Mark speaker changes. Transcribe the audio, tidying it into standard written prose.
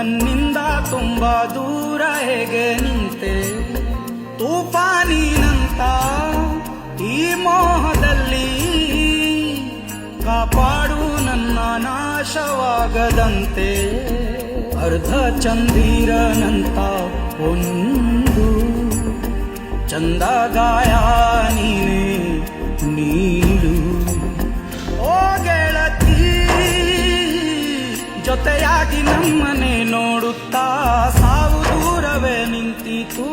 Speaker 1: ನನ್ನಿಂದ ತುಂಬಾ ದೂರ ಹೇಗೆ ನಿಂತೆ ತೂಫಾನಿನಂತ ಈ ಮೋಹದಲ್ಲಿ ಕಾಪಾಡು ನನ್ನ ನಾಶವಾಗದಂತೆ ಅರ್ಧ ಚಂದಿರನಂತ ಒಂದು ಚಂದ ಗಾಯ ನೀನೆ ನೀಡು ಓ ಗೆಳತಿ ಜೊತೆಯಾಗಿ ನಮ್ಮನೆ ನೋಡುತ್ತಾ ಸಾವು ದೂರವೇ ನಿಂತಿತು